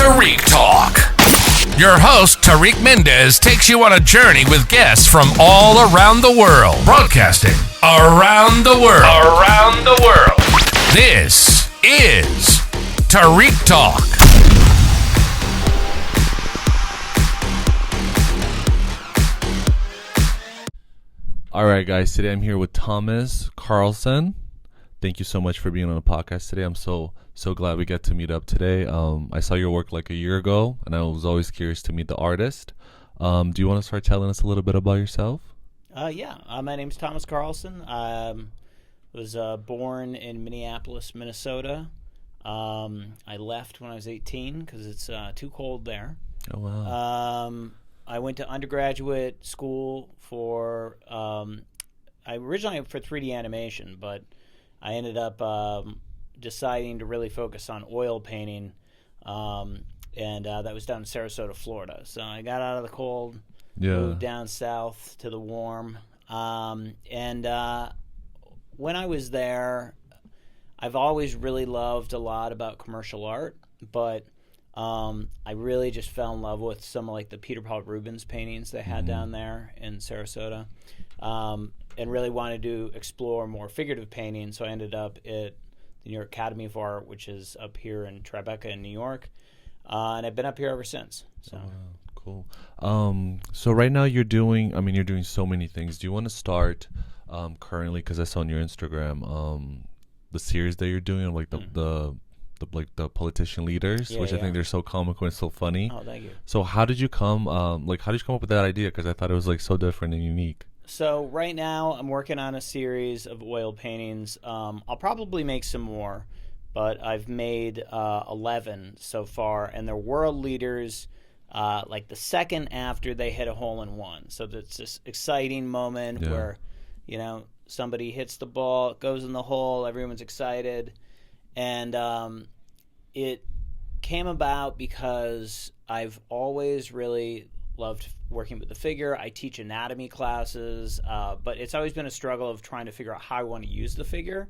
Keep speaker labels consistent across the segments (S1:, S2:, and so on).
S1: Tarik Talk. Your host, Tarik Mendes, takes you on a journey with guests from all around the world. Broadcasting around the world. Around the world. This is Tarik Talk.
S2: All right, guys. Today I'm here with Thomas Carlson. Thank you so much for being on the podcast today. I'm so glad we get to meet up today. I saw your work like a year ago, and I was always curious to meet the artist. Do you want to start telling us a little bit about yourself?
S3: My name's Thomas Carlson. Was born in Minneapolis, Minnesota. I left when I was 18 because it's too cold there.
S2: Oh, wow.
S3: I went to undergraduate school for originally for 3D animation, but I ended up deciding to really focus on oil painting, and that was down in Sarasota, Florida. So I got out of the cold, moved down south to the warm, and when I was there, I've always really loved a lot about commercial art, but I really just fell in love with some of like the Peter Paul Rubens paintings they had down there in Sarasota, and really wanted to explore more figurative painting. So I ended up at the New York Academy of Art, which is up here in Tribeca in New York, and I've been up here ever since. So.
S2: Cool. So right now you're doing so many things. Do you want to start currently, because I saw on your Instagram the series that you're doing, like the politician leaders, which I think they're so comical and so funny.
S3: Oh, thank you.
S2: So how did you come up with that idea? Because I thought it was like so different and unique.
S3: So right now I'm working on a series of oil paintings. I'll probably make some more, but I've made 11 so far, and they're world leaders like the second after they hit a hole-in-one. So it's this exciting moment where, somebody hits the ball, it goes in the hole, everyone's excited. And it came about because I've always really loved working with the figure. I teach anatomy classes, but it's always been a struggle of trying to figure out how I want to use the figure.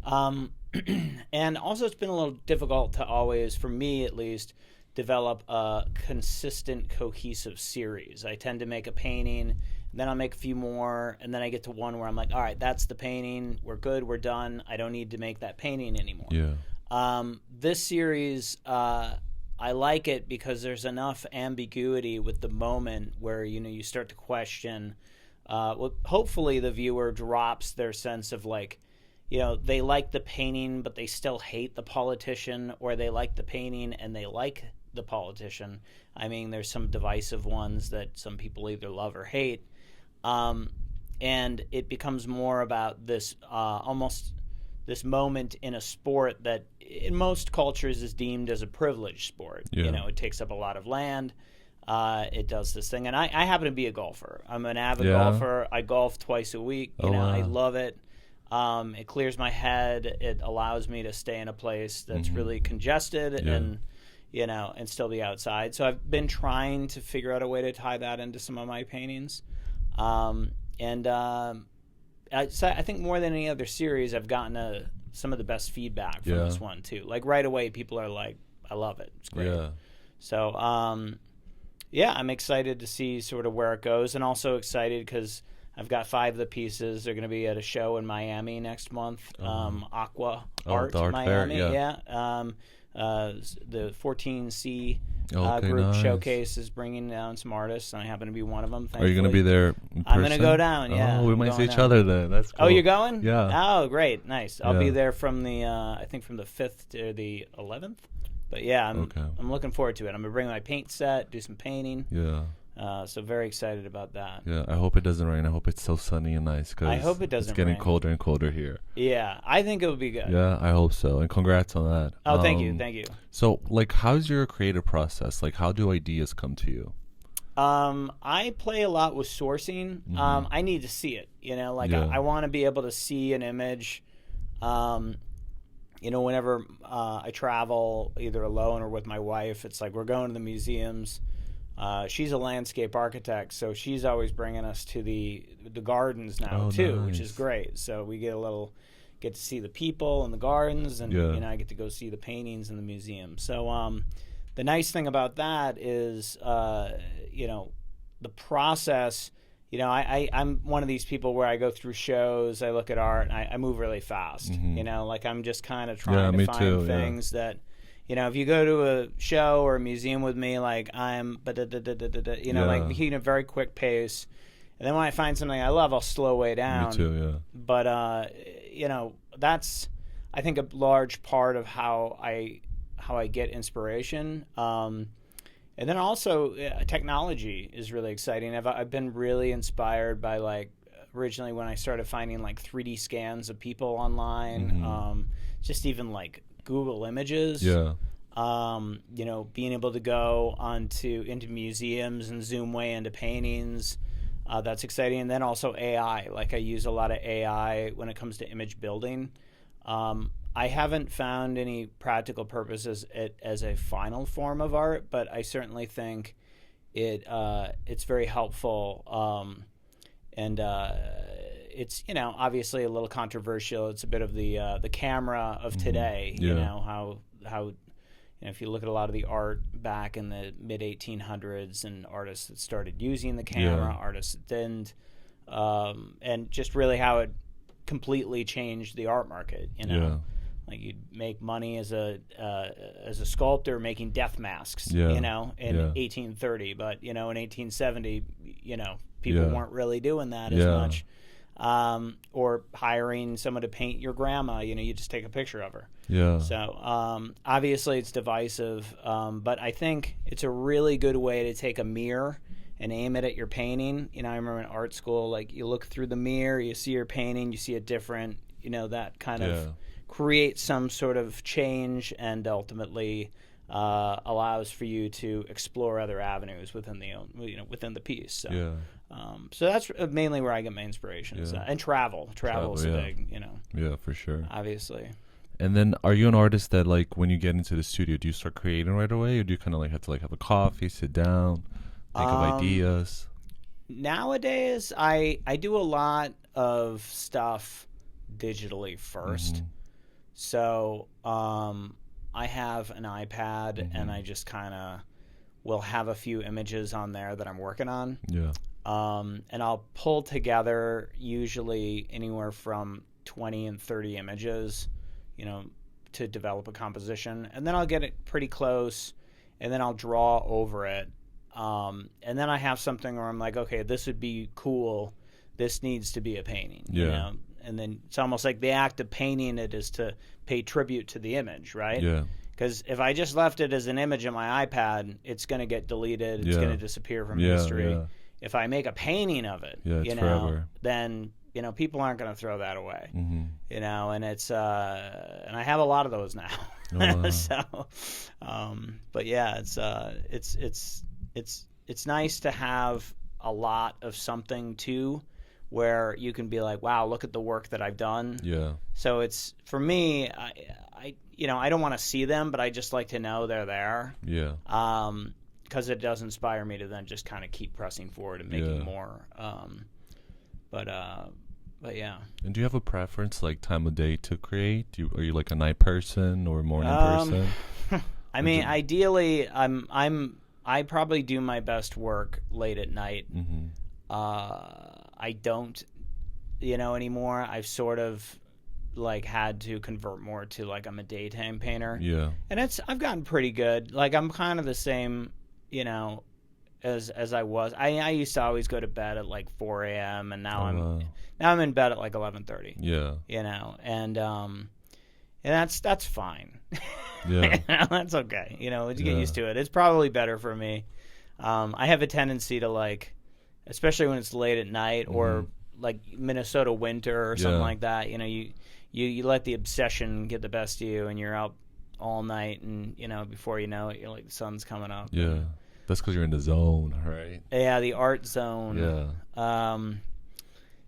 S3: And also it's been a little difficult to always, for me at least, develop a consistent, cohesive series. I tend to make a painting, then I'll make a few more, and then I get to one where I'm like, all right, that's the painting. We're good. We're done. I don't need to make that painting anymore. This series, I like it because there's enough ambiguity with the moment where, you start to question. Hopefully the viewer drops their sense of like, they like the painting, but they still hate the politician, or they like the painting and they like the politician. I mean, there's some divisive ones that some people either love or hate. And it becomes more about this almost this moment in a sport that in most cultures is deemed as a privileged sport. It takes up a lot of land. It does this thing. And I happen to be a golfer. I'm an avid golfer. I golf twice a week. I love it. It clears my head. It allows me to stay in a place that's really congested and still be outside. So I've been trying to figure out a way to tie that into some of my paintings. I think more than any other series, I've gotten some of the best feedback from this one too. Like right away, people are like, "I love it. It's great." So, I'm excited to see sort of where it goes, and also excited because I've got 5 of the pieces. They're going to be at a show in Miami next month. Aqua Art Miami. Fair, the 14C group
S2: nice.
S3: Showcase is bringing down some artists, and I happen to be one of them. Thankfully.
S2: Are you going to be there in person?
S3: I'm going to go down,
S2: we might see each other then. That's cool.
S3: Oh, you're going?
S2: Yeah.
S3: Oh, great. Nice. I'll be there from the, I think from the 5th to the 11th. But yeah, I'm looking forward to it. I'm going to bring my paint set, do some painting. So very excited about that.
S2: Yeah, I hope it doesn't rain. I hope it's so sunny and nice. Cause
S3: I hope it doesn't rain.
S2: It's getting colder and colder here.
S3: Yeah, I think it'll be good.
S2: Yeah, I hope so. And congrats on that.
S3: Oh, thank you.
S2: So, how's your creative process? How do ideas come to you?
S3: I play a lot with sourcing. I need to see it. I want to be able to see an image. Whenever I travel, either alone or with my wife, it's like we're going to the museums. She's a landscape architect, so she's always bringing us to the gardens now too,
S2: nice.
S3: Which is great. So we get to see the people and the gardens, and I get to go see the paintings in the museum. So the nice thing about that is, you know, the process. You know, I'm one of these people where I go through shows, I look at art, and I move really fast. You know, like I'm just kind of trying to find things that, you know, if you go to a show or a museum with me, like I'm, you know, like hitting a very quick pace. And then when I find something I love, I'll slow way down.
S2: Me too, yeah.
S3: But, you know, that's, I think, a large part of how I get inspiration. And then also technology is really exciting. I've been really inspired by, like, originally when I started finding like 3D scans of people online, just even like Google Images.
S2: Yeah.
S3: You know, being able to go into museums and zoom way into paintings. That's exciting. And then also AI. Like I use a lot of AI when it comes to image building. I haven't found any practical purposes as a final form of art, but I certainly think it's very helpful. And it's, you know, obviously a little controversial. It's a bit of the camera of today. You know, how you know, if you look at a lot of the art back in the mid 1800s and artists that started using the camera, artists that didn't, and just really how it completely changed the art market. You know, like you'd make money as a sculptor making death masks. You know, in 1830, but you know, in 1870, you know, people weren't really doing that as much. Or hiring someone to paint your grandma, you know, you just take a picture of her. So obviously it's divisive, but I think it's a really good way to take a mirror and aim it at your painting. You know, I remember in art school, like you look through the mirror, you see your painting, you see it different, you know, that kind of creates some sort of change and ultimately allows for you to explore other avenues within the piece. So, so that's mainly where I get my inspiration. And travel is big, you know. Yeah,
S2: for sure.
S3: Obviously.
S2: And then, are you an artist that, like, when you get into the studio, do you start creating right away, or do you kind of like have to like have a coffee, sit down, think of ideas?
S3: Nowadays, I do a lot of stuff digitally first. So I have an iPad, and I just kind of will have a few images on there that I'm working on. And I'll pull together usually anywhere from 20 and 30 images, you know, to develop a composition. And then I'll get it pretty close, and then I'll draw over it. And then I have something where I'm like, okay, this would be cool. This needs to be a painting, you know? And then it's almost like the act of painting it is to pay tribute to the image, right? Because if I just left it as an image on my iPad, it's going to get deleted. It's going to disappear from history. If I make a painting of it, you know,
S2: forever.
S3: Then, you know, people aren't going to throw that away, you know, and it's, and I have a lot of those now. So, but yeah, it's nice to have a lot of something too, where you can be like, wow, look at the work that I've done. So it's, for me, I you know, I don't want to see them, but I just like to know they're there. Because it does inspire me to then just kind of keep pressing forward and making more. But yeah.
S2: And do you have a preference, like time of day to create? Are you like a night person or a morning person?
S3: I mean, ideally, I probably do my best work late at night. I don't, you know, anymore. I've sort of like had to convert more to like I'm a daytime painter. And I've gotten pretty good. Like I'm kind of the same, you know, as I was. I used to always go to bed at like 4 a.m. and now I'm in bed at like 11:30. You know, and that's fine. You know, that's okay. You know, you get used to it. It's probably better for me. I have a tendency to like, especially when it's late at night or like Minnesota winter or something like that. You know, you let the obsession get the best of you, and you're out all night, and you know, before you know it, you're like the sun's coming up.
S2: That's because you're in the zone, right?
S3: Yeah, the art zone.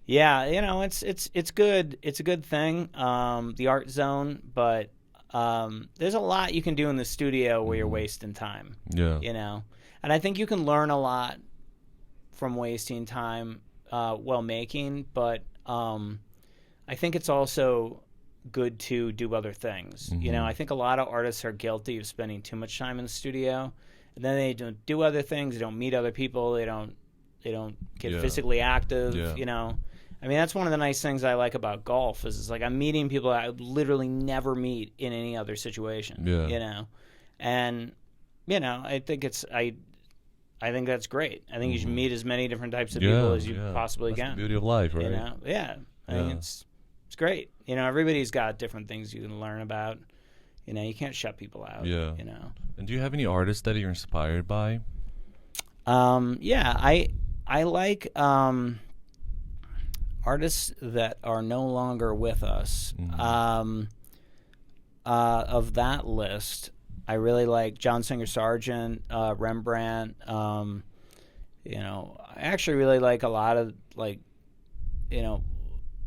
S3: Yeah, you know, it's good. It's a good thing, the art zone, but there's a lot you can do in the studio where you're wasting time. You know, and I think you can learn a lot from wasting time while making, but I think it's also good to do other things. You know, I think a lot of artists are guilty of spending too much time in the studio, and then they don't do other things. They don't meet other people. They don't get physically active. You know, I mean, that's one of the nice things I like about golf is it's like I'm meeting people I would literally never meet in any other situation. You know, and you know, I think I think that's great. I think you should meet as many different types of people as you possibly
S2: that's
S3: can.
S2: The beauty of life, right?
S3: You know? I think it's great. You know, everybo's got different things you can learn about. You know, you can't shut people out. You know.
S2: And do you have any artists that you're inspired by?
S3: I like artists that are no longer with us. Of that list, I really like John Singer Sargent, Rembrandt. You know, I actually really like a lot of you know,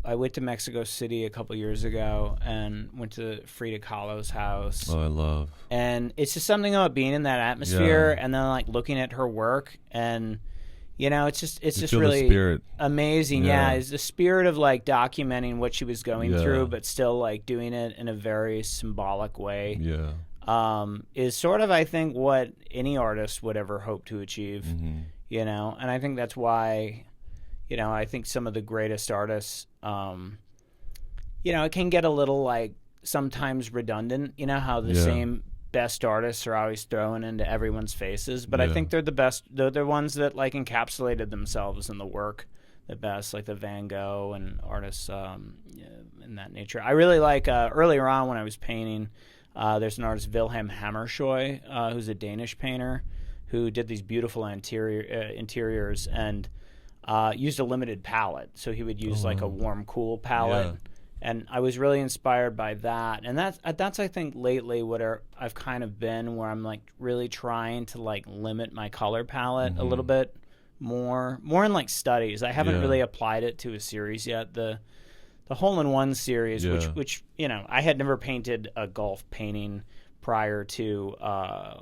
S3: I went to Mexico City a couple years ago and went to Frida Kahlo's house.
S2: Oh, I love.
S3: And it's just something about being in that atmosphere and then like looking at her work, and you know, it's just really amazing. It's the spirit of like documenting what she was going through, but still like doing it in a very symbolic way. Is sort of, I think, what any artist would ever hope to achieve. You know, and I think that's why, you know, I think some of the greatest artists, you know, it can get a little like sometimes redundant, you know, how the same best artists are always thrown into everyone's faces. But I think they're the best. They're the ones that like encapsulated themselves in the work the best, like the Van Gogh and artists in that nature. I really like earlier on when I was painting, there's an artist, Wilhelm Hammershøi, who's a Danish painter who did these beautiful interiors and used a limited palette. So he would use like a warm, cool palette. And I was really inspired by that. And that's I think, lately what I've kind of been, where I'm like really trying to like limit my color palette a little bit more in like studies. I haven't really applied it to a series yet. The Hole-in-One series, which you know, I had never painted a golf painting prior to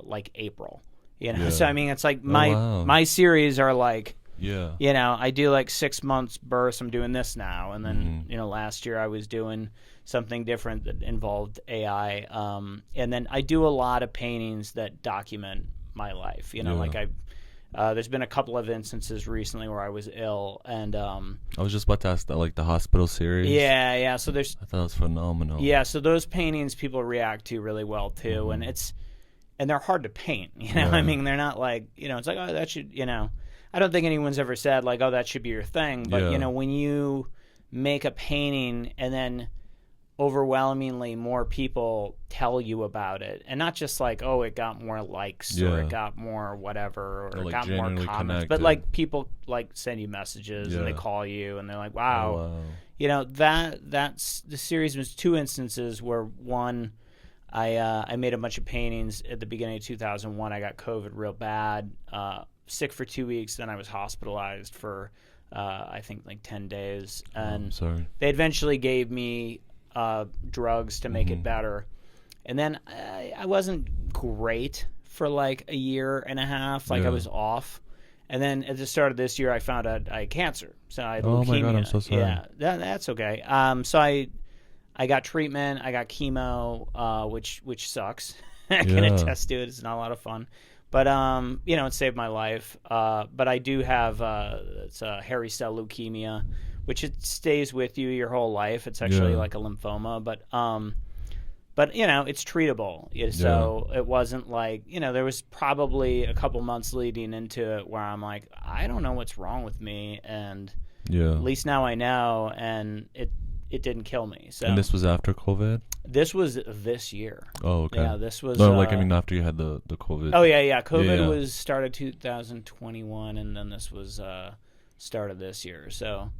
S3: like April. You know, so I mean, it's like my series are like, you know, I do like 6 months bursts. I'm doing this now, and then you know, last year I was doing something different that involved AI, and then I do a lot of paintings that document my life. You know, like there's been a couple of instances recently where I was ill, and I
S2: was just about to ask that, like the hospital series.
S3: So there's,
S2: I thought it was phenomenal.
S3: So those paintings people react to really well too, and they're hard to paint. You know, I mean, they're not like, you know, it's like, oh, that should, you know, I don't think anyone's ever said like, oh, that should be your thing. But you know, when you make a painting and then overwhelmingly more people tell you about it, and not just like, oh, it got more likes or it got more whatever, or it got more comments, connected. But like people like send you messages and they call you and they're like, wow. You know, that's the series was 2 instances where one, I made a bunch of paintings at the beginning of 2001. I got COVID real bad, sick for 2 weeks. Then I was hospitalized for I think like 10 days, and they eventually gave me drugs to make it better. And then I wasn't great for like a year and a half. Like I was off. And then at the start of this year, I found out I had cancer. So I had leukemia.
S2: Oh my God, I'm so sorry.
S3: Yeah, that's okay. So I got treatment. I got chemo, which sucks. I can attest to it. It's not a lot of fun. But, you know, it saved my life. But I do have it's a hairy cell leukemia, which it stays with you your whole life. It's actually like a lymphoma. But, you know, it's treatable. So it wasn't like, you know, there was probably a couple months leading into it where I'm like, I don't know what's wrong with me. And at least now I know. And it didn't kill me. So.
S2: And this was after COVID?
S3: This was this year.
S2: Oh, okay.
S3: Yeah, this was...
S2: No, like, I mean, after you had the COVID.
S3: Oh, yeah. COVID was started 2021, and then this was started this year. So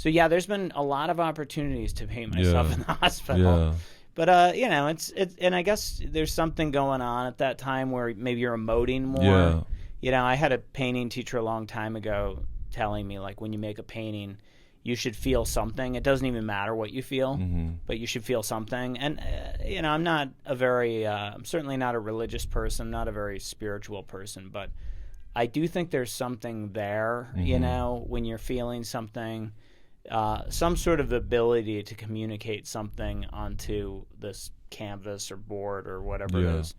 S3: yeah, there's been a lot of opportunities to paint myself in the hospital. Yeah. But, you know, it's and I guess there's something going on at that time where maybe you're emoting more. Yeah. You know, I had a painting teacher a long time ago telling me, like, when you make a painting, you should feel something. It doesn't even matter what you feel, but you should feel something. And, you know, I'm not a very, I'm certainly not a religious person, not a very spiritual person, but I do think there's something there, you know, when you're feeling something. some sort of ability to communicate something onto this canvas or board or whatever it is.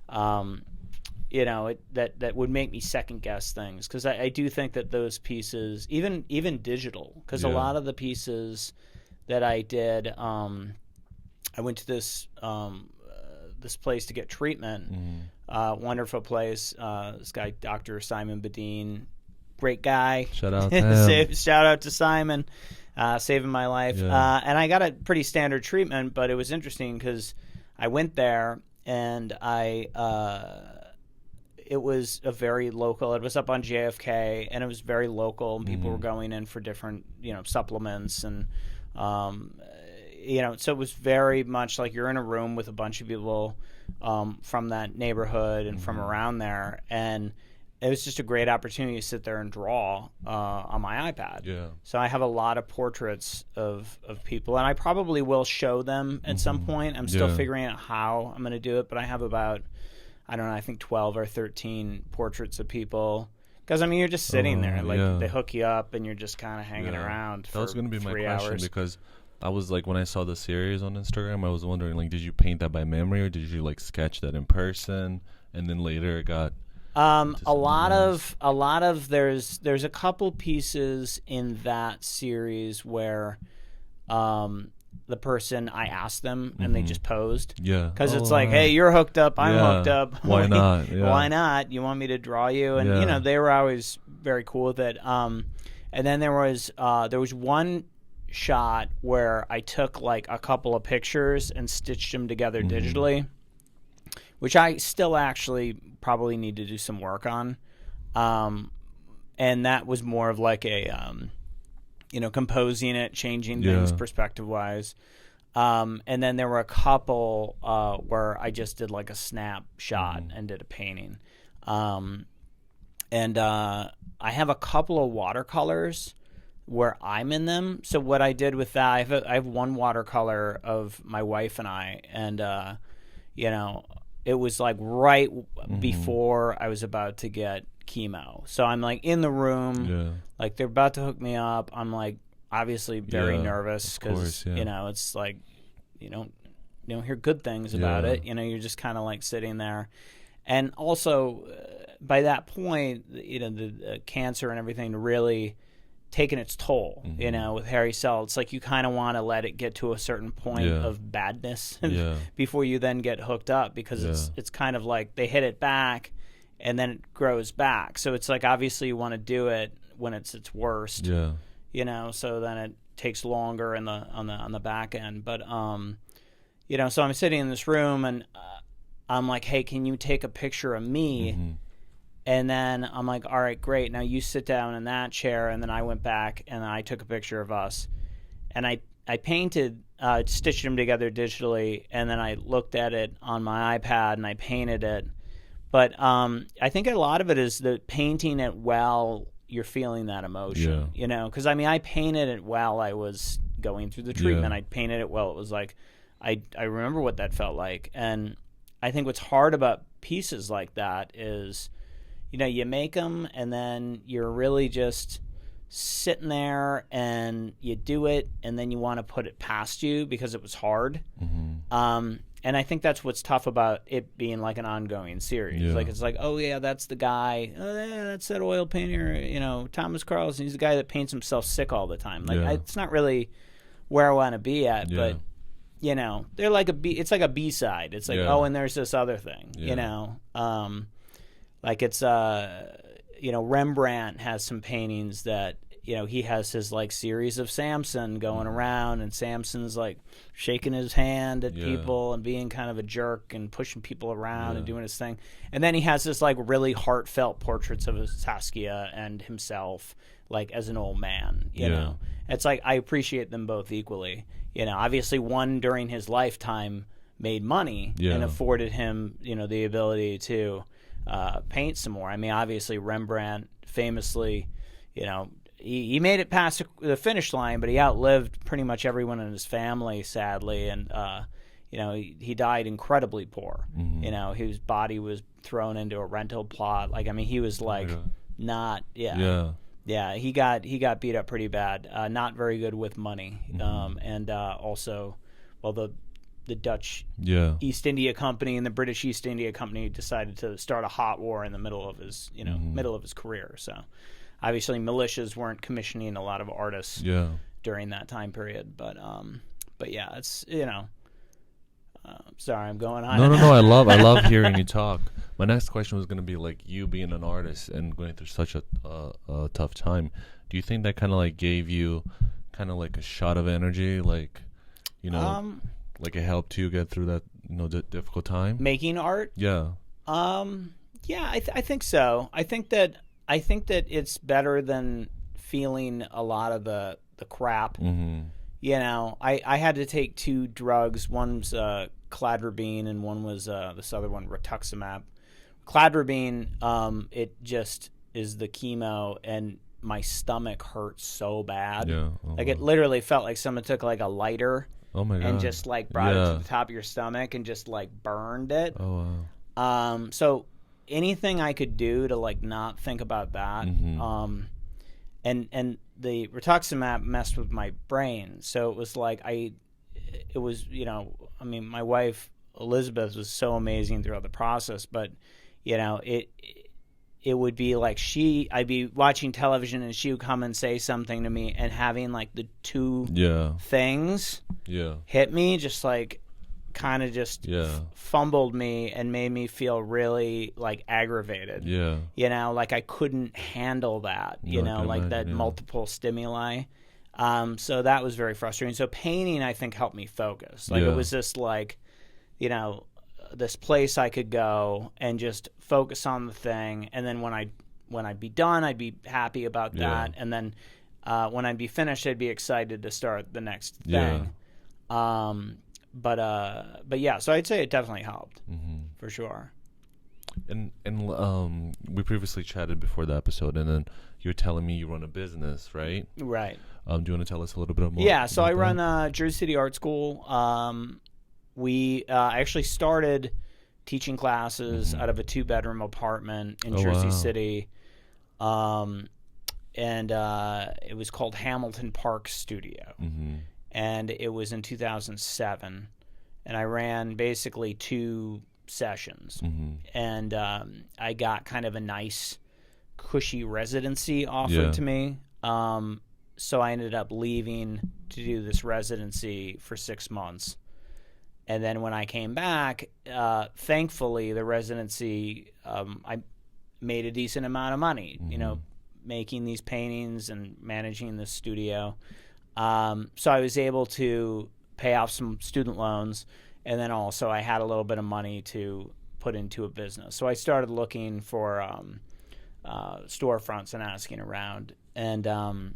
S3: That would make me second guess things, because I do think that those pieces, even digital, because a lot of the pieces that I did, I went to this place to get treatment, wonderful place. This guy, Dr. Simon Badine, great guy.
S2: Shout out to him.
S3: Shout out to Simon, saving my life. And I got a pretty standard treatment, but it was interesting because I went there and it was a very local. It was up on JFK, and it was very local. And people were going in for different, supplements, and so it was very much like you're in a room with a bunch of people from that neighborhood and from around there, and it was just a great opportunity to sit there and draw on my iPad.
S2: Yeah.
S3: So I have a lot of portraits of people, and I probably will show them at some point. I'm still figuring out how I'm going to do it, but I have about, I don't know, I think 12 or 13 portraits of people. Because, you're just sitting there. They hook you up, and you're just kind of hanging around for 3 hours.
S2: That was going to be my question, because I was like, when I saw the series on Instagram, I was wondering, like, did you paint that by memory, or did you, like, sketch that in person, and then later it got...
S3: a lot of there's a couple pieces in that series where the person, I asked them and they just posed. Yeah. Because it's like, hey, you're hooked up, I'm hooked up.
S2: Why not? Yeah.
S3: Why not? You want me to draw you? And they were always very cool with it. And then there was one shot where I took like a couple of pictures and stitched them together digitally, which I still actually probably need to do some work on. And that was more of like a, composing it, changing things perspective-wise. And then there were a couple where I just did like a snapshot and did a painting. And I have a couple of watercolors where I'm in them. So what I did with that, I have one watercolor of my wife and I, and, it was like right before I was about to get chemo. So I'm like in the room, like they're about to hook me up. I'm like obviously very nervous because it's like you don't hear good things about it. You're just kind of like sitting there, and also by that point, the cancer and everything really taken its toll. With hairy cell, it's like you kind of want to let it get to a certain point of badness before you then get hooked up, because it's kind of like they hit it back and then it grows back. So it's like obviously you want to do it when it's its worst. So then it takes longer on the back end. But so I'm sitting in this room and I'm like, hey, can you take a picture of me? And then I'm like, all right, great. Now you sit down in that chair. And then I went back and I took a picture of us. And I painted, stitched them together digitally. And then I looked at it on my iPad and I painted it. But I think a lot of it is the painting it while you're feeling that emotion, Because, I painted it while I was going through the treatment. I painted it while it was like, I remember what that felt like. And I think what's hard about pieces like that is, you make them and then you're really just sitting there and you do it and then you want to put it past you because it was hard. And I think that's what's tough about it being like an ongoing series. Like it's like, oh yeah, that's the guy. Oh yeah, that's that oil painter. Thomas Carlson. He's the guy that paints himself sick all the time. Like it's not really where I want to be at, but they're like it's like a B-side. It's like, oh, and there's this other thing. Like it's Rembrandt has some paintings that he has his like series of Samson going around, and Samson's like shaking his hand at people and being kind of a jerk and pushing people around and doing his thing. And then he has this like really heartfelt portraits of Saskia and himself like as an old man. You know, it's like I appreciate them both equally. Obviously one during his lifetime made money and afforded him the ability to paint some more. Obviously Rembrandt famously, he made it past the finish line, but he outlived pretty much everyone in his family, sadly, and he died incredibly poor. His body was thrown into a rental plot. Like he was like not Yeah, he got beat up pretty bad. Not very good with money, and also, well, the Dutch East India Company and the British East India Company decided to start a hot war in the middle of his middle of his career. So obviously militias weren't commissioning a lot of artists during that time period. But yeah, it's sorry, I'm going on.
S2: No. I love hearing you talk. My next question was going to be like you being an artist and going through such a tough time. Do you think that kind of like gave you kind of like a shot of energy, like like it helped you get through that difficult time?
S3: Making art?
S2: Yeah.
S3: Yeah, I think so. I think that it's better than feeling a lot of the crap. I had to take 2 drugs. One's cladribine and one was this other one, rituximab. Cladribine, it just is the chemo, and my stomach hurt so bad.
S2: Yeah.
S3: Like it literally felt like someone took like a lighter and just like brought it to the top of your stomach and just like burned it.
S2: Oh wow.
S3: So anything I could do to like not think about that. And the rituximab messed with my brain, so it was like my wife Elizabeth was so amazing throughout the process, but it would be like I'd be watching television and she would come and say something to me, and having like the 2 things hit me, just like kind of just fumbled me and made me feel really like aggravated. Like I couldn't handle that, multiple stimuli. So that was very frustrating. So painting, I think, helped me focus. Like it was just like, this place I could go and just focus on the thing, and then when I'd be done, I'd be happy about that, and then when I'd be finished, I'd be excited to start the next thing. But yeah, so I'd say it definitely helped for sure.
S2: And we previously chatted before the episode, and then you were telling me you run a business, right?
S3: Right.
S2: Do you want to tell us a little bit more?
S3: Yeah, so I run Jersey City Art School. I actually started teaching classes out of a 2-bedroom apartment in Jersey City. And it was called Hamilton Park Studio. And it was in 2007. And I ran basically 2 sessions. And I got kind of a nice, cushy residency offered to me. So I ended up leaving to do this residency for 6 months. And then when I came back, thankfully, the residency, I made a decent amount of money, making these paintings and managing this studio. So I was able to pay off some student loans, and then also I had a little bit of money to put into a business. So I started looking for storefronts and asking around. And a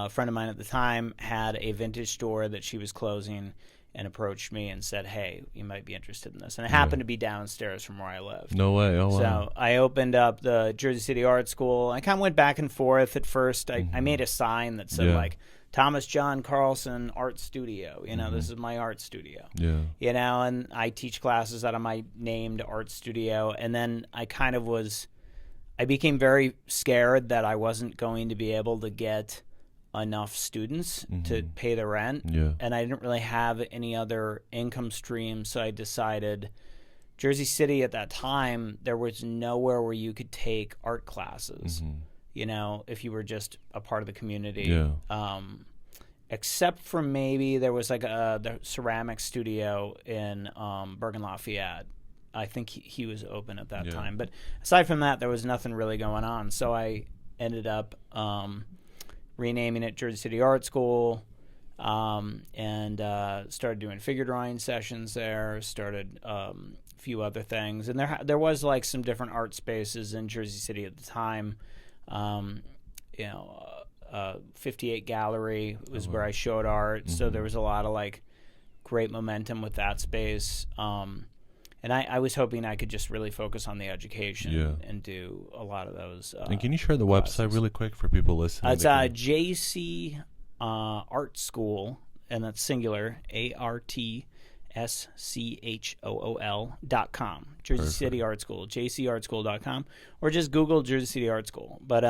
S3: friend of mine at the time had a vintage store that she was closing, and approached me and said, "Hey, you might be interested in this." And it happened to be downstairs from where I lived.
S2: No way. Oh, wow.
S3: So I opened up the Jersey City Art School. I kind of went back and forth at first. I made a sign that said like Thomas John Carlson Art Studio. This is my art studio. And I teach classes out of my named art studio. And then I became very scared that I wasn't going to be able to get enough students to pay the rent. And I didn't really have any other income stream. So I decided, Jersey City at that time, there was nowhere where you could take art classes, if you were just a part of the community. Except for maybe there was like the ceramic studio in Bergen Lafayette. I think he was open at that time. But aside from that, there was nothing really going on. So I ended up renaming it Jersey City Art School, and started doing figure drawing sessions there, started a few other things. And there was like some different art spaces in Jersey City at the time. 58 Gallery was where I showed art. So there was a lot of like great momentum with that space. And I was hoping I could just really focus on the education and do a lot of those.
S2: And can you share the website really quick for people listening?
S3: It's JC Art School, and that's singular, ART SCHOOL.com, Jersey City Art School, jcartschool.com, or just Google Jersey City Art School. But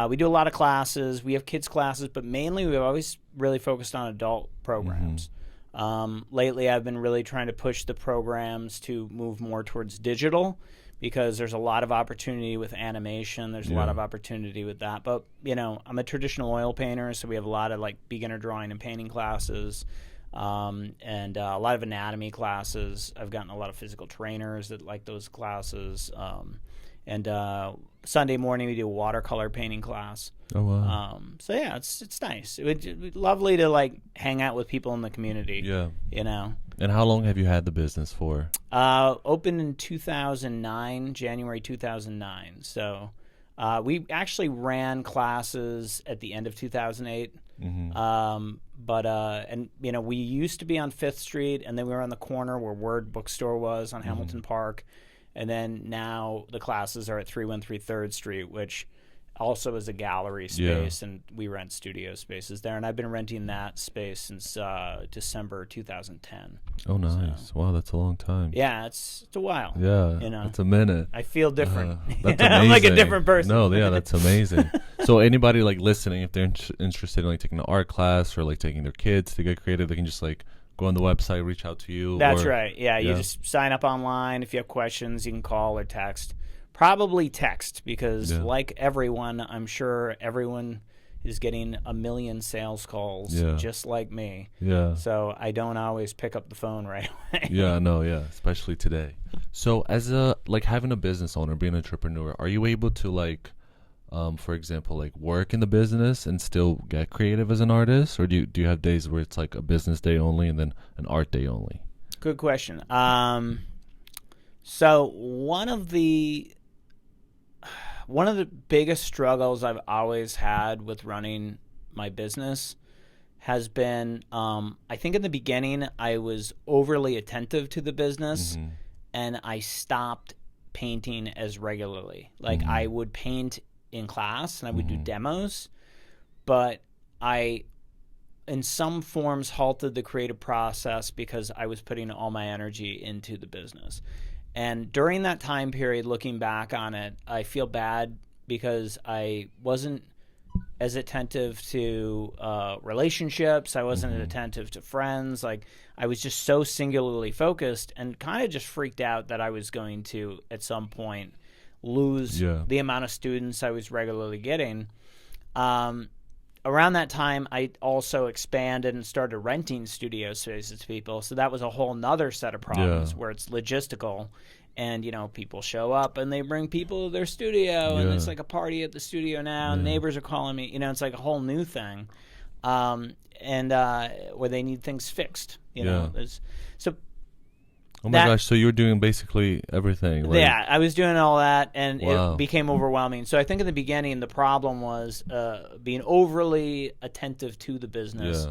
S3: we do a lot of classes. We have kids classes, but mainly we've always really focused on adult programs. Lately, I've been really trying to push the programs to move more towards digital, because there's a lot of opportunity with animation. There's a lot of opportunity with that. But, I'm a traditional oil painter, so we have a lot of like beginner drawing and painting classes, and a lot of anatomy classes. I've gotten a lot of physical trainers that like those classes. And Sunday morning we do a watercolor painting class.
S2: Oh, wow.
S3: So yeah, it's nice. It'd be lovely to like hang out with people in the community.
S2: Yeah.
S3: And
S2: how long have you had the business for?
S3: Opened in 2009, January 2009. So we actually ran classes at the end of 2008. We used to be on 5th Street, and then we were on the corner where Word Bookstore was on Hamilton Park. And then now the classes are at 313 3rd Street, which also is a gallery space, and we rent studio spaces there. And I've been renting that space since December 2010.
S2: Oh, nice. So, wow, that's a long time.
S3: Yeah, it's a while.
S2: Yeah, it's a minute.
S3: I feel different.
S2: That's amazing.
S3: I'm like a different person.
S2: No, yeah, that's amazing. So anybody like listening, if they're interested in like taking an art class or like taking their kids to get creative, they can just like go on the website, reach out to you.
S3: That's right. Yeah, you just sign up online. If you have questions, you can call or text. Probably text, because like everyone, I'm sure everyone is getting a million sales calls just like me. Yeah. So I don't always pick up the phone right away.
S2: Especially today. So as having a business owner, being an entrepreneur, are you able to like for example, like work in the business and still get creative as an artist? Or do you have days where it's like a business day only and then an art day only?
S3: Good question. So one of the biggest struggles I've always had with running my business has been, I think in the beginning I was overly attentive to the business, and I stopped painting as regularly. Like I would paint in class and I would do demos, but I in some forms halted the creative process because I was putting all my energy into the business. And during that time period, looking back on it, I feel bad because I wasn't as attentive to relationships. I wasn't attentive to friends. Like I was just so singularly focused, and kind of just freaked out that I was going to at some point lose the amount of students I was regularly getting. Around that time, I also expanded and started renting studio spaces to people. So that was a whole nother set of problems where it's logistical. And, people show up and they bring people to their studio, and it's like a party at the studio now. And neighbors are calling me. It's like a whole new thing, where they need things fixed. So.
S2: Oh my gosh! So you were doing basically everything. Like,
S3: I was doing all that, and it became overwhelming. So I think in the beginning, the problem was being overly attentive to the business.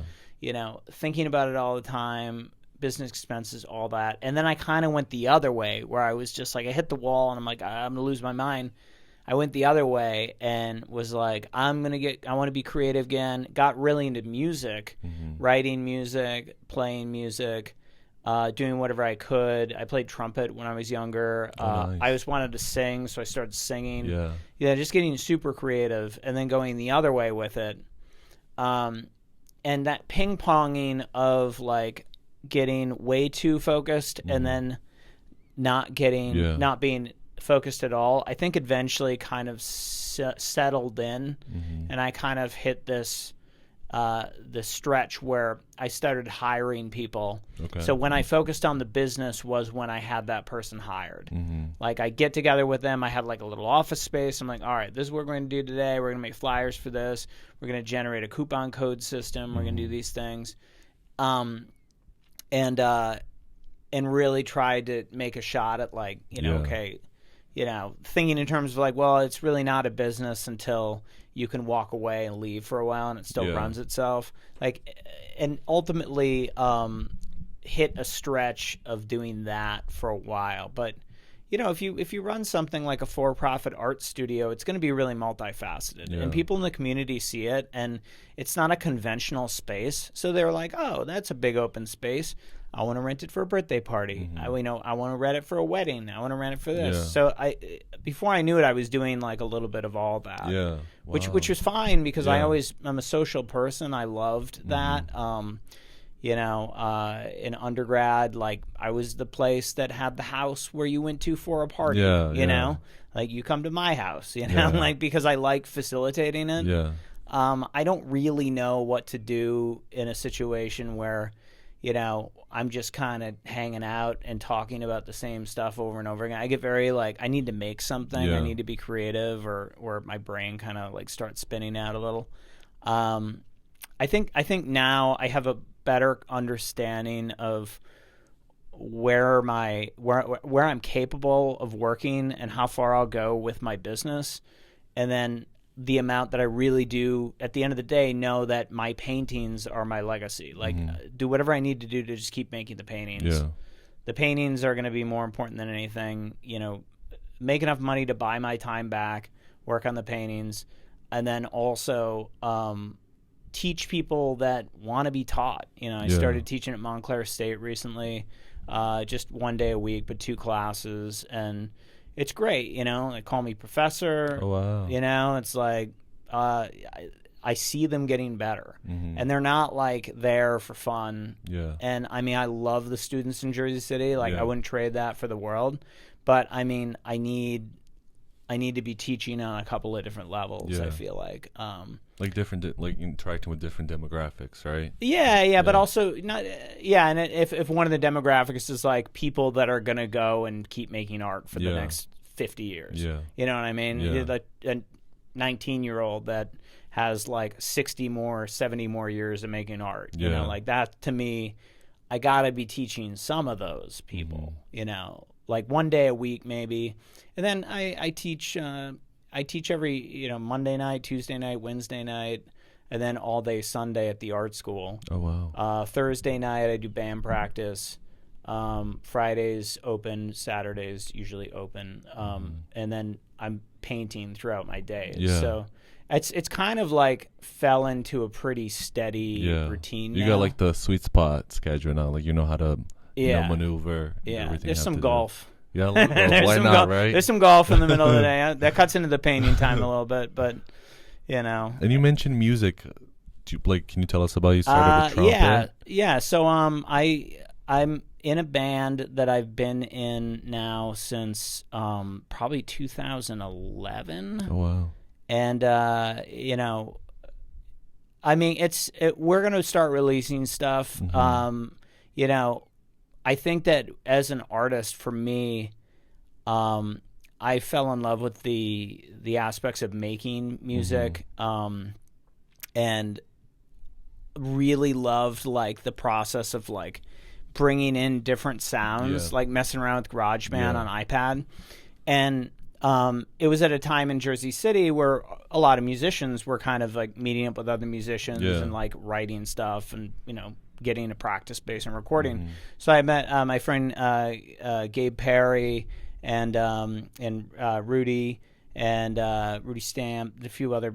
S3: Thinking about it all the time, business expenses, all that. And then I kind of went the other way, where I was just like, I hit the wall, and I'm like, I'm gonna lose my mind. I went the other way and was like, I want to be creative again. Got really into music, writing music, playing music. Doing whatever I could. I played trumpet when I was younger.
S2: Nice.
S3: I just wanted to sing, so I started singing. Just getting super creative, and then going the other way with it. And that ping-ponging of like getting way too focused and then not being focused at all, I think eventually kind of settled in, and I kind of hit this stretch where I started hiring people. So when I focused on the business was when I had that person hired. Like I get together with them. I have like a little office space. I'm like, all right, this is what we're going to do today. We're going to make flyers for this. We're going to generate a coupon code system. We're going to do these things. And really try to make a shot at like, thinking in terms of like, well, it's really not a business until you can walk away and leave for a while and it still runs itself. Like, and ultimately hit a stretch of doing that for a while. But, if you run something like a for-profit art studio, it's going to be really multifaceted. And people in the community see it, and it's not a conventional space. So they're like, oh, that's a big open space. I want to rent it for a birthday party. I want to rent it for a wedding. I want to rent it for this.
S2: Yeah.
S3: So before I knew it, I was doing like a little bit of all that.
S2: Yeah.
S3: Which
S2: Wow.
S3: was fine because
S2: Yeah.
S3: I'm a social person. I loved that. In undergrad, like I was the place that had the house where you went to for a party.
S2: Yeah,
S3: you know, like you come to my house. You know, like because I like facilitating it.
S2: Yeah.
S3: I don't really know what to do in a situation where, I'm just kind of hanging out and talking about the same stuff over and over again. I get very like, I need to make something.
S2: Yeah.
S3: I need to be creative, or my brain kind of like starts spinning out a little. I think now I have a better understanding of where I'm capable of working and how far I'll go with my business, and then the amount that I really do at the end of the day know that my paintings are my legacy. Like do whatever I need to do to just keep making the paintings.
S2: Yeah.
S3: The paintings are going to be more important than anything. Make enough money to buy my time back, work on the paintings, and then also teach people that want to be taught. I started teaching at Montclair State recently, just 1 day a week, but 2 classes, and it's great. They call me professor.
S2: Oh, wow.
S3: It's like I see them getting better, and they're not like there for fun.
S2: Yeah.
S3: And I mean, I love the students in Jersey City. Like I wouldn't trade that for the world, but I mean, I need to be teaching on a couple of different levels. I feel like
S2: different, like interacting with different demographics, right?
S3: Yeah, but also not. Yeah, and if one of the demographics is like people that are gonna go and keep making art for the next 50 years.
S2: Yeah.
S3: You know what I mean?
S2: Yeah.
S3: Like a 19-year-old that has like 60 more, 70 more years of making art. You know, like that to me, I gotta be teaching some of those people. Like 1 day a week maybe, and then I teach. I teach every Monday night, Tuesday night, Wednesday night, and then all day Sunday at the art school.
S2: Oh wow.
S3: Thursday night I do band practice. Fridays open, Saturdays usually open, and then I'm painting throughout my days.
S2: Yeah.
S3: So it's kind of like fell into a pretty steady routine.
S2: You
S3: now.
S2: got like the sweet spot schedule now. Like how to maneuver.
S3: Yeah. There's some golf.
S2: Yeah, a little bit. Why not, right?
S3: There's some golf in the middle of the day. That cuts into the painting time a little bit, but
S2: And you mentioned music. Can you tell us about you started with trumpet?
S3: Yeah. So I'm in a band that I've been in now since probably 2011.
S2: Oh wow.
S3: And I mean, we're gonna start releasing stuff. I think that as an artist, for me, I fell in love with the aspects of making music, and really loved like the process of like bringing in different sounds, like messing around with GarageBand on iPad. And it was at a time in Jersey City where a lot of musicians were kind of like meeting up with other musicians and like writing stuff and getting a practice space and recording. So I met my friend Gabe Perry and Rudy and Rudy Stamp, a few other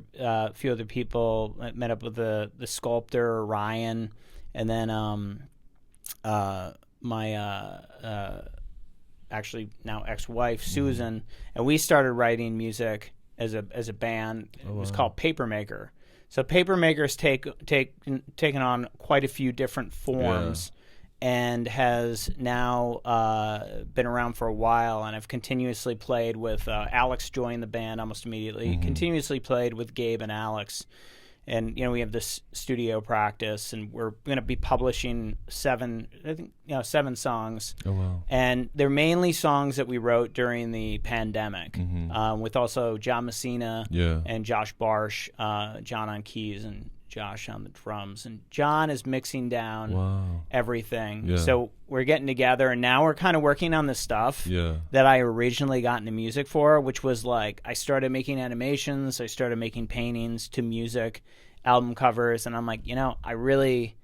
S3: people. I met up with the sculptor Ryan, and then my actually now ex-wife Susan, and we started writing music as a band. It was called Papermaker. So Papermaker's taken on quite a few different forms, and has now been around for a while. And I've continuously played with Alex joined the band almost immediately. Continuously played with Gabe and Alex, and we have this studio practice, and we're going to be publishing 7 songs.
S2: Oh wow!
S3: And they're mainly songs that we wrote during the pandemic, with also John Messina and Josh Barsh, John on keys and Josh on the drums, and John is mixing down everything. So we're getting together, and now we're kind of working on the stuff that I originally got into music for, which was like I started making animations, I started making paintings to music, album covers, and I'm like, I really,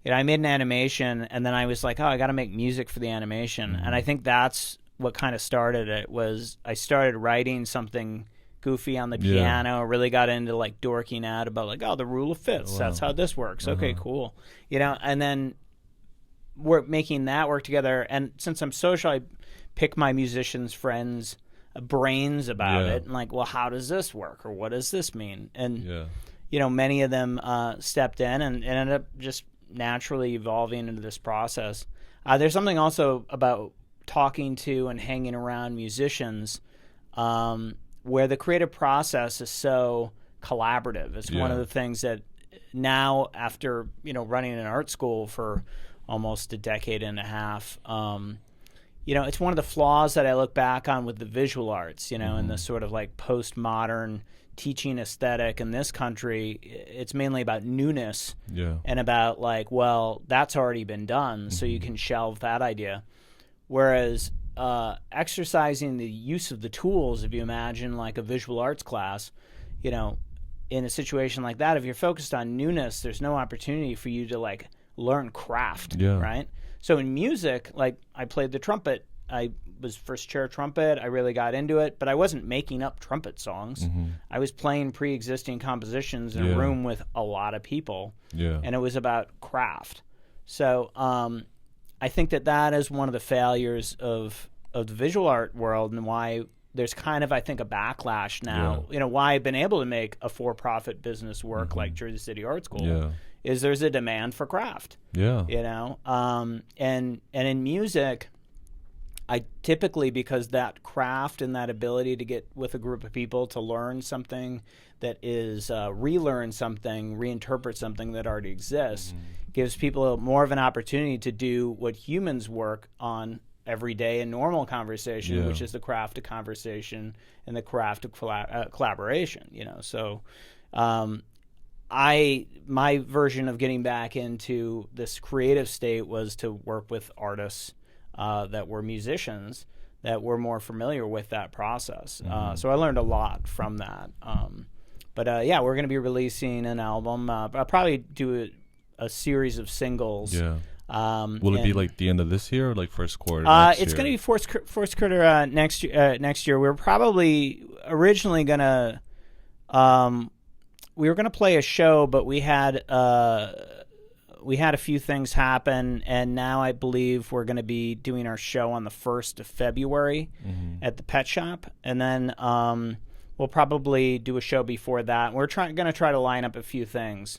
S3: I made an animation, and then I was like, oh, I got to make music for the animation, and I think that's what kind of started it. Was I started writing something goofy on the piano, really got into like dorking out about like, oh, the rule of fifths, that's how this works. Okay, cool. And then making that work together. And since I'm social, I pick my musicians' friends' brains about it, and like, well, how does this work, or what does this mean? And many of them stepped in and ended up just naturally evolving into this process. There's something also about talking to and hanging around musicians where the creative process is so collaborative. It's one of the things that now, after running an art school for almost a decade and a half, it's one of the flaws that I look back on with the visual arts, and the sort of like postmodern teaching aesthetic in this country. It's mainly about newness and about like, well, that's already been done, so you can shelve that idea. Whereas exercising the use of the tools, if you imagine like a visual arts class, in a situation like that, if you're focused on newness, there's no opportunity for you to like learn craft, right? So in music, like I played the trumpet. I was first chair trumpet. I really got into it, but I wasn't making up trumpet songs. I was playing pre-existing compositions in a room with a lot of people, and it was about craft. So I think that is one of the failures of the visual art world, and why there's kind of, I think, a backlash now. Why I've been able to make a for-profit business work like Jersey City Art School is there's a demand for craft. And in music, I typically, because that craft and that ability to get with a group of people to learn something that is relearn something, reinterpret something that already exists, gives people more of an opportunity to do what humans work on every day in normal conversation, which is the craft of conversation and the craft of collaboration. So my version of getting back into this creative state was to work with artists that were musicians that were more familiar with that process. So I learned a lot from that. But we're going to be releasing an album. I'll probably do a series of singles.
S2: Will it be like the end of this year or like first quarter?
S3: It's going to be first quarter next year. We're probably originally going to we were going to play a show, but we had a few things happen, and now I believe we're going to be doing our show on the 1st of February at the Pet Shop, and then we'll probably do a show before that. We're going to try to line up a few things.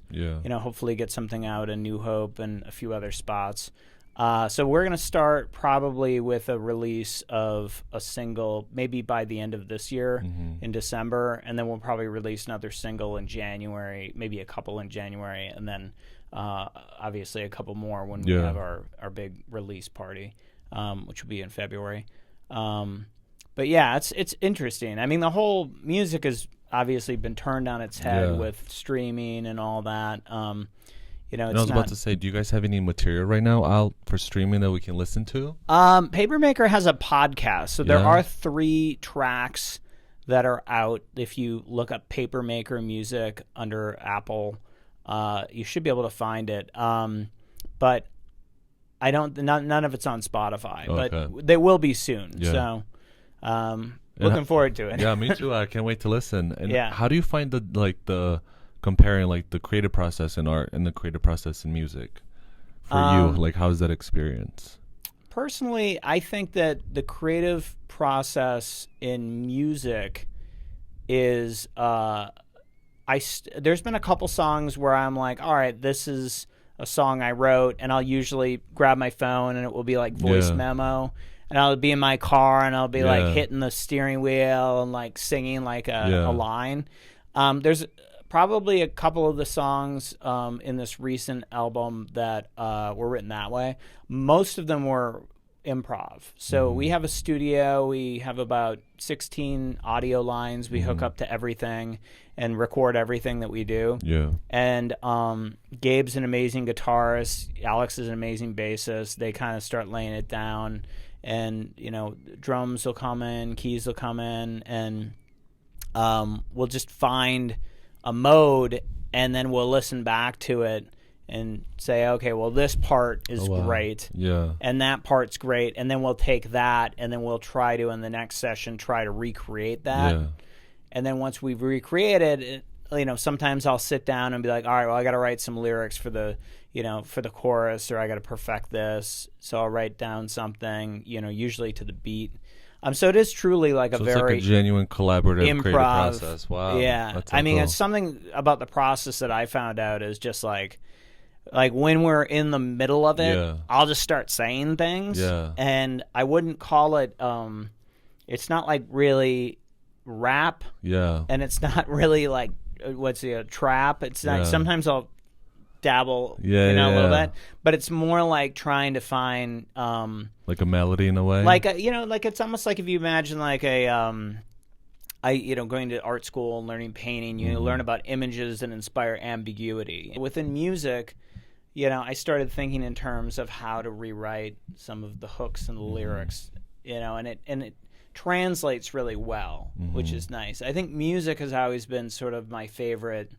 S3: Hopefully get something out in New Hope and a few other spots. So we're going to start probably with a release of a single, maybe by the end of this year in December, and then we'll probably release another single in January, maybe a couple in January, and then obviously a couple more when we have our big release party, which will be in February. But yeah, it's interesting. I mean, the whole music has obviously been turned on its head with streaming and all that.
S2: I was about to say, do you guys have any material right now out for streaming that we can listen to?
S3: Papermaker has a podcast, so there are 3 tracks that are out. If you look up Papermaker Music under Apple, you should be able to find it. But I don't. None of it's on Spotify, but they will be soon. So. Looking forward to it.
S2: Yeah, me too. I can't wait to listen. And how do you find the comparing like the creative process in art and the creative process in music for you? Like, how's that experience?
S3: Personally, I think that the creative process in music is there's been a couple songs where I'm like, all right, this is a song I wrote, and I'll usually grab my phone and it will be like voice memo. And I'll be in my car, and I'll be like hitting the steering wheel and like singing like a line. There's probably a couple of the songs in this recent album that were written that way. Most of them were improv. So we have a studio. We have about 16 audio lines. We hook up to everything and record everything that we do. And Gabe's an amazing guitarist. Alex is an amazing bassist. They kind of start laying it down. And drums will come in, keys will come in, and we'll just find a mode, and then we'll listen back to it and say, okay, well, this part is great, and that part's great, and then we'll take that, and then we'll try to, in the next session, try to recreate that. And then once we've recreated it, sometimes I'll sit down and be like, all right, well, I got to write some lyrics for the chorus, or I got to perfect this. So I'll write down something, usually to the beat. So it is truly like
S2: it's
S3: very
S2: like a genuine collaborative
S3: improv
S2: creative process. Wow.
S3: Yeah.
S2: That's so cool.
S3: It's something about the process that I found out is just like when we're in the middle of it, I'll just start saying things.
S2: Yeah.
S3: And I wouldn't call it, it's not like really rap.
S2: Yeah.
S3: And it's not really like, trap. It's not, sometimes I'll dabble, a little bit, but it's more like trying to find,
S2: like a melody in a way.
S3: Like, it's almost like if you imagine like going to art school and learning painting, you learn about images and inspire ambiguity. Within music, I started thinking in terms of how to rewrite some of the hooks and the lyrics, and it translates really well, which is nice. I think music has always been sort of my favorite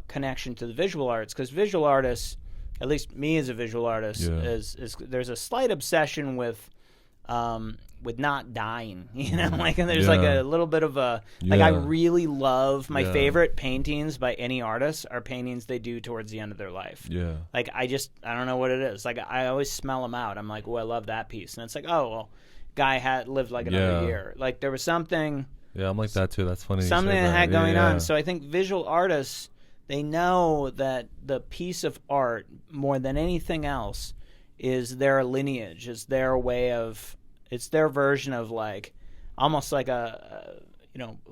S3: connection to the visual arts, because visual artists, at least me as a visual artist, is there's a slight obsession with not dying, and there's like a little bit of a I really love my favorite paintings by any artist are paintings they do towards the end of their life. Like I don't know what it is. Like I always smell them out. I'm like, oh, I love that piece, and it's like, oh well, guy had lived like another year. Like there was something.
S2: Yeah, I'm like that too. That's funny.
S3: Something that had going on. So I think visual artists, they know that the piece of art, more than anything else, is their lineage, is their way of, it's their version of like, almost like a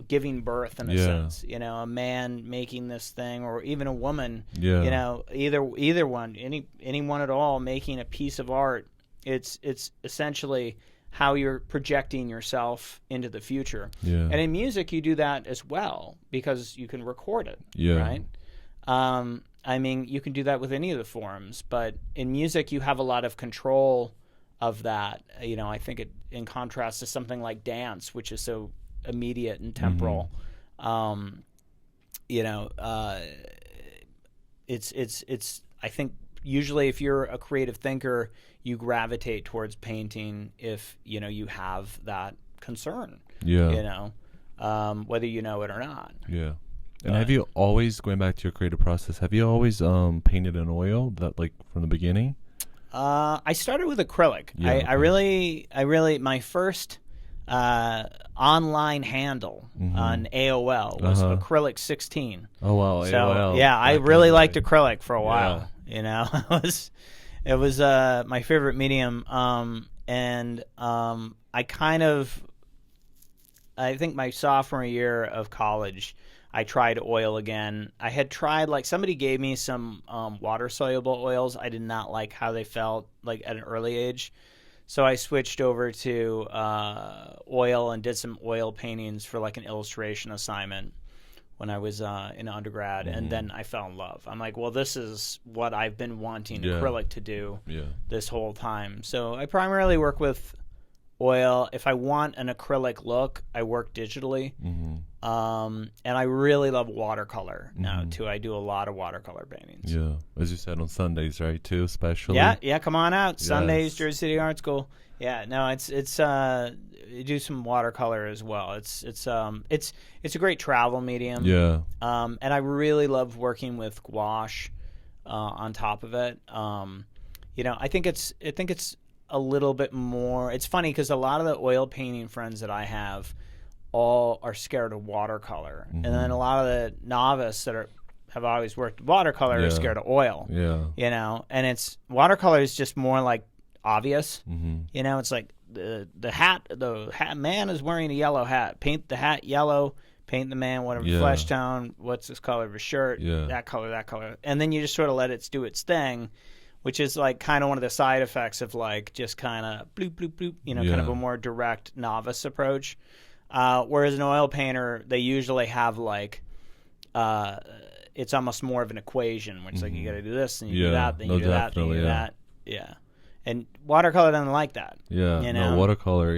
S3: giving birth in a sense. A man making this thing, or even a woman. Either one, anyone at all making a piece of art. It's essentially how you're projecting yourself into the future. And in music, you do that as well because you can record it. Right. You can do that with any of the forms, but in music, you have a lot of control of that. I think it, in contrast to something like dance, which is so immediate and temporal. It's. I think usually, if you're a creative thinker, you gravitate towards painting if you have that concern. Whether you know it or not.
S2: And have you always, going back to your creative process, have you always painted in oil, that like from the beginning?
S3: I started with acrylic. I really, my first online handle on AOL was acrylic 16.
S2: Oh wow,
S3: so,
S2: AOL.
S3: Yeah, I really liked acrylic for a while. It was my favorite medium. I think my sophomore year of college, I tried oil again. I had tried, like, somebody gave me some water-soluble oils. I did not like how they felt, like, at an early age. So I switched over to oil and did some oil paintings for, like, an illustration assignment when I was in undergrad. And then I fell in love. I'm like, well, this is what I've been wanting acrylic to do this whole time. So I primarily work with oil. If I want an acrylic look, I work digitally. And I really love watercolor now too. I do a lot of watercolor paintings.
S2: Yeah, as you said, on Sundays, right? Too, especially.
S3: Yeah. Come on out. Yes. Sundays, Jersey City Art School. Yeah, no, it's you do some watercolor as well. It's a great travel medium.
S2: Yeah.
S3: And I really love working with gouache on top of it. I think it's a little bit more. It's funny because a lot of the oil painting friends that I have all are scared of watercolor, and then a lot of the novice that have always worked with watercolor are scared of oil. And it's watercolor is just more like obvious. It's like the hat man is wearing a yellow hat. Paint the hat yellow. Paint the man whatever flesh tone. What's his color of his shirt? That color, and then you just sort of let it do its thing, which is like kind of one of the side effects of like just kind of bloop, bloop, bloop, kind of a more direct novice approach. Whereas an oil painter, they usually have like, it's almost more of an equation, where it's like you got to do this, and you do that, then you do that, then you do that. Yeah. And watercolor doesn't like that.
S2: No, watercolor,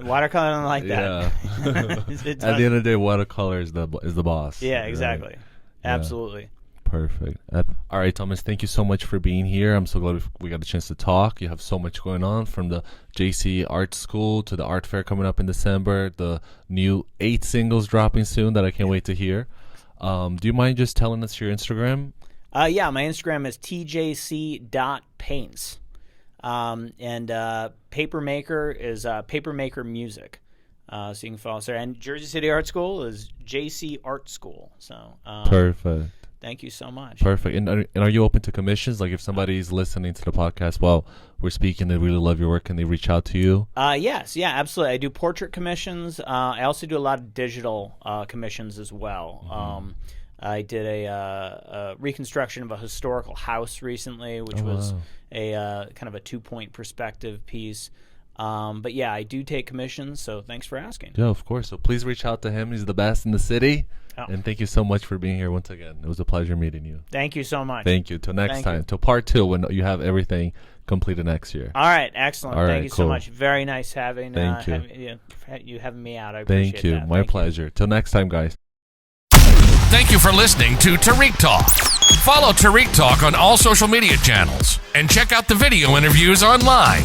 S3: Watercolor doesn't like that.
S2: At the end of the day, watercolor is the boss.
S3: Yeah, exactly. Right? Absolutely.
S2: Perfect. All right, Thomas, thank you so much for being here. I'm so glad we got a chance to talk. You have so much going on, from the JC Art School to the art fair coming up in December, the new 8 singles dropping soon that I can't wait to hear. Do you mind just telling us your Instagram?
S3: Yeah, my Instagram is tjc.paints. And Papermaker is Papermaker Music. So you can follow us there. And Jersey City Art School is JC Art School. So
S2: Perfect.
S3: Thank you so much.
S2: Perfect. And are you open to commissions? Like if somebody's listening to the podcast while we're speaking, they really love your work, and they reach out to you?
S3: Yes. Yeah, absolutely. I do portrait commissions. I also do a lot of digital commissions as well.
S2: Mm-hmm.
S3: I did a reconstruction of a historical house recently, which was a kind of a 2-point perspective piece. But yeah, I do take commissions, so thanks for asking.
S2: Yeah, of course. So please reach out to him. He's the best in the city.
S3: Oh.
S2: And thank you so much for being here once again. It was a pleasure meeting you.
S3: Thank you so much.
S2: Thank you. Till next time. Till part 2 when you have everything completed next year.
S3: All right. Excellent.
S2: All right,
S3: thank you so much. Very nice having you having me out. I appreciate
S2: Thank you.
S3: that.
S2: My pleasure. Till next time, guys.
S1: Thank you for listening to Tarik Talk. Follow Tarik Talk on all social media channels and check out the video interviews online.